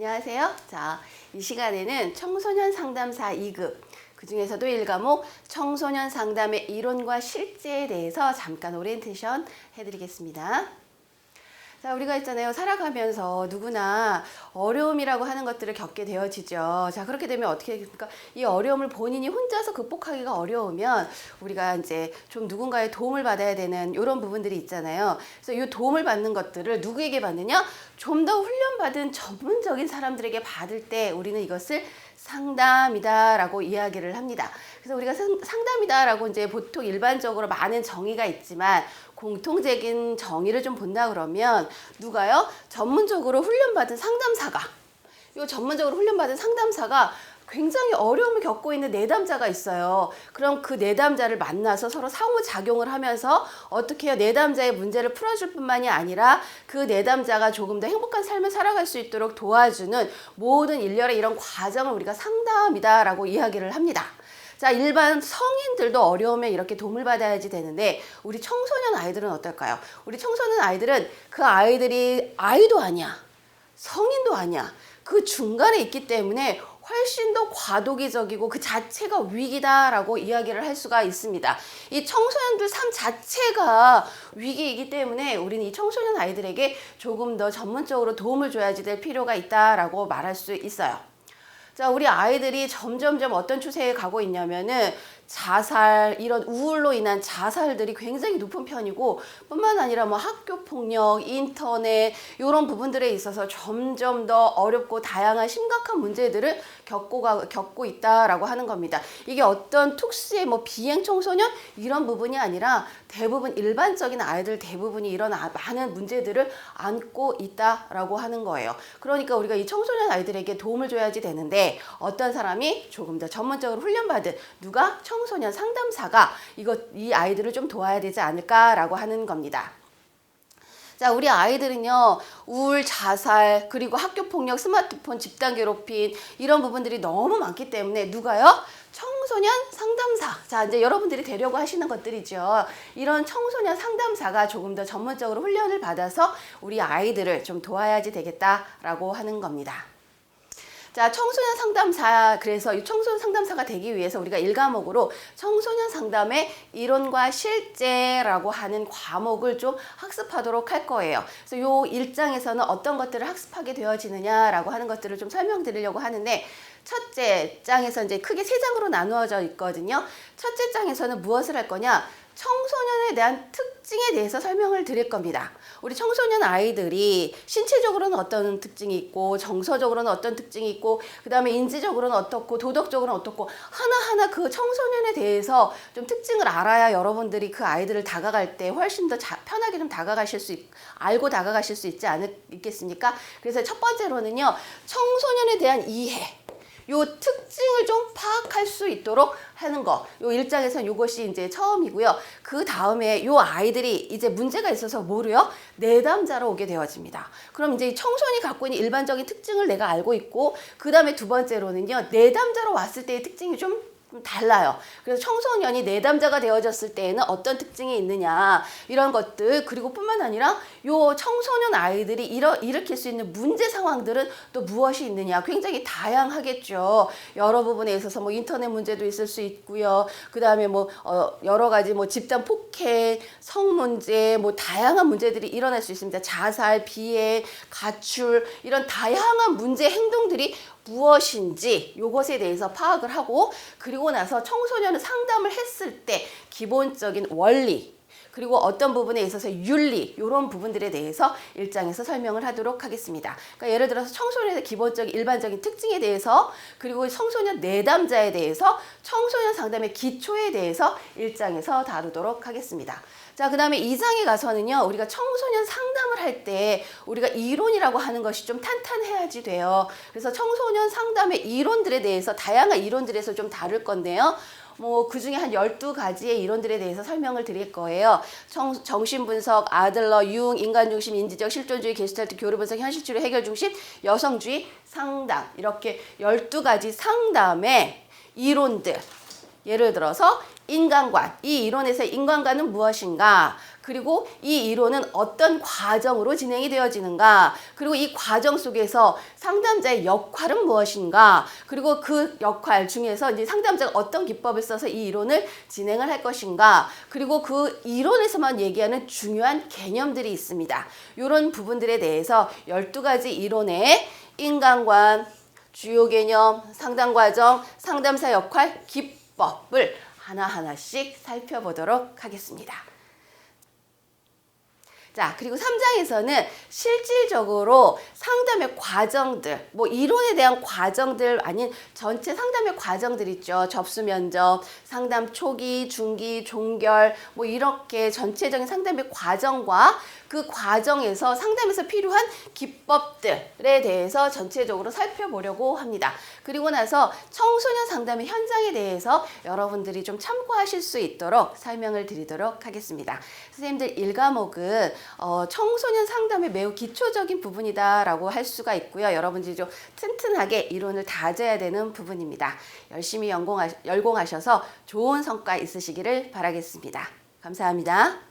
안녕하세요. 자, 이 시간에는 청소년 상담사 2급, 그 중에서도 1과목 청소년 상담의 이론과 실제에 대해서 잠깐 오리엔테이션 해드리겠습니다. 자, 우리가 있잖아요. 살아가면서 누구나 어려움이라고 하는 것들을 겪게 되어지죠. 자, 그렇게 되면 어떻게 됩니까? 이 어려움을 본인이 혼자서 극복하기가 어려우면 우리가 이제 좀 누군가의 도움을 받아야 되는 이런 부분들이 있잖아요. 그래서 이 도움을 받는 것들을 누구에게 받느냐? 좀 더 훈련받은 전문적인 사람들에게 받을 때 우리는 이것을 상담이다라고 이야기를 합니다. 그래서 우리가 상담이다라고 이제 보통 일반적으로 많은 정의가 있지만 공통적인 정의를 좀 본다 그러면 누가요? 전문적으로 훈련받은 상담사가, 이 전문적으로 훈련받은 상담사가 굉장히 어려움을 겪고 있는 내담자가 있어요. 그럼 그 내담자를 만나서 서로 상호작용을 하면서 어떻게 해요? 내담자의 문제를 풀어줄 뿐만이 아니라 그 내담자가 조금 더 행복한 삶을 살아갈 수 있도록 도와주는 모든 일련의 이런 과정을 우리가 상담이다라고 이야기를 합니다. 자, 일반 성인들도 어려우면 이렇게 도움을 받아야지 되는데 우리 청소년 아이들은 어떨까요? 우리 청소년 아이들은 그 아이들이 아이도 아니야. 성인도 아니야. 그 중간에 있기 때문에 훨씬 더 과도기적이고 그 자체가 위기다라고 이야기를 할 수가 있습니다. 이 청소년들 삶 자체가 위기이기 때문에 우리는 이 청소년 아이들에게 조금 더 전문적으로 도움을 줘야지 될 필요가 있다라고 말할 수 있어요. 자, 우리 아이들이 점점점 어떤 추세에 가고 있냐면은 자살, 이런 우울로 인한 자살들이 굉장히 높은 편이고 뿐만 아니라 뭐 학교 폭력, 인터넷 이런 부분들에 있어서 점점 더 어렵고 다양한 심각한 문제들을 겪고 있다라고 하는 겁니다. 이게 어떤 특수의 뭐 비행 청소년 이런 부분이 아니라 대부분 일반적인 아이들 대부분이 이런 많은 문제들을 안고 있다라고 하는 거예요. 그러니까 우리가 이 청소년 아이들에게 도움을 줘야지 되는데 어떤 사람이 조금 더 전문적으로 훈련받은 누가 청소년 상담사가 이 아이들을 좀 도와야 되지 않을까라고 하는 겁니다. 자, 우리 아이들은요, 우울, 자살, 그리고 학교폭력, 스마트폰, 집단 괴롭힘, 이런 부분들이 너무 많기 때문에 누가요? 청소년 상담사. 자, 이제 여러분들이 되려고 하시는 것들이죠. 이런 청소년 상담사가 조금 더 전문적으로 훈련을 받아서 우리 아이들을 좀 도와야지 되겠다라고 하는 겁니다. 자, 청소년 상담사, 그래서 이 청소년 상담사가 되기 위해서 우리가 1과목으로 청소년 상담의 이론과 실제라고 하는 과목을 좀 학습하도록 할 거예요. 그래서 요 1장에서는 어떤 것들을 학습하게 되어지느냐라고 하는 것들을 좀 설명드리려고 하는데 첫째 장에서 이제 크게 3장으로 나누어져 있거든요. 첫째 장에서는 무엇을 할 거냐? 청소년에 대한 특징에 대해서 설명을 드릴 겁니다. 우리 청소년 아이들이 신체적으로는 어떤 특징이 있고 정서적으로는 어떤 특징이 있고 그 다음에 인지적으로는 어떻고 도덕적으로는 어떻고 하나하나 그 청소년에 대해서 좀 특징을 알아야 여러분들이 그 아이들을 다가갈 때 훨씬 더 편하게 좀 알고 다가가실 수 있겠습니까? 그래서 첫 번째로는요, 청소년에 대한 이해, 요 특징을 좀 파악할 수 있도록 하는 거. 요 1장에서는 요것이 이제 처음이고요. 그 다음에 요 아이들이 이제 문제가 있어서 뭐로요? 내담자로 오게 되어집니다. 그럼 이제 청소년이 갖고 있는 일반적인 특징을 내가 알고 있고, 그 다음에 두 번째로는요, 내담자로 왔을 때의 특징이 좀 달라요. 그래서 청소년이 내담자가 되어졌을 때에는 어떤 특징이 있느냐 이런 것들, 그리고 뿐만 아니라 요 청소년 아이들이 일으킬 수 있는 문제 상황들은 또 무엇이 있느냐, 굉장히 다양하겠죠. 여러 부분에 있어서 뭐 인터넷 문제도 있을 수 있고요. 그 다음에 뭐 여러 가지 뭐 집단 폭행, 성 문제, 뭐 다양한 문제들이 일어날 수 있습니다. 자살, 비행, 가출, 이런 다양한 문제 행동들이 무엇인지 요것에 대해서 파악을 하고, 그리고 나서 청소년을 상담을 했을 때 기본적인 원리, 그리고 어떤 부분에 있어서 윤리, 이런 부분들에 대해서 1장에서 설명을 하도록 하겠습니다. 그러니까 예를 들어서 청소년의 기본적인 일반적인 특징에 대해서, 그리고 청소년 내담자에 대해서, 청소년 상담의 기초에 대해서 1장에서 다루도록 하겠습니다. 자, 그 다음에 2장에 가서는요, 우리가 청소년 상담을 할 때 우리가 이론이라고 하는 것이 좀 탄탄해야지 돼요. 그래서 청소년 상담의 이론들에 대해서, 다양한 이론들에서 좀 다룰 건데요. 뭐 그 중에 한 12가지의 이론들에 대해서 설명을 드릴 거예요. 정신분석, 아들러, 융, 인간중심, 인지적, 실존주의, 게슈탈트, 교류분석, 현실치료, 해결중심, 여성주의, 상담, 이렇게 12가지 상담의 이론들, 예를 들어서 인간관, 이 이론에서의 인간관은 무엇인가? 그리고 이 이론은 어떤 과정으로 진행이 되어지는가? 그리고 이 과정 속에서 상담자의 역할은 무엇인가? 그리고 그 역할 중에서 이제 상담자가 어떤 기법을 써서 이 이론을 진행을 할 것인가? 그리고 그 이론에서만 얘기하는 중요한 개념들이 있습니다. 이런 부분들에 대해서 12가지 이론의 인간관, 주요 개념, 상담 과정, 상담사 역할, 기법을 하나하나씩 살펴보도록 하겠습니다. 자, 그리고 3장에서는 실질적으로 상담의 과정들, 뭐 이론에 대한 과정들 아닌 전체 상담의 과정들 있죠. 접수 면접, 상담 초기, 중기, 종결, 뭐 이렇게 전체적인 상담의 과정과 그 과정에서 상담에서 필요한 기법들에 대해서 전체적으로 살펴보려고 합니다. 그리고 나서 청소년 상담의 현장에 대해서 여러분들이 좀 참고하실 수 있도록 설명을 드리도록 하겠습니다. 선생님들 1과목은 청소년 상담의 매우 기초적인 부분이다라고 할 수가 있고요. 여러분들이 좀 튼튼하게 이론을 다져야 되는 부분입니다. 열심히 열공하셔서 좋은 성과 있으시기를 바라겠습니다. 감사합니다.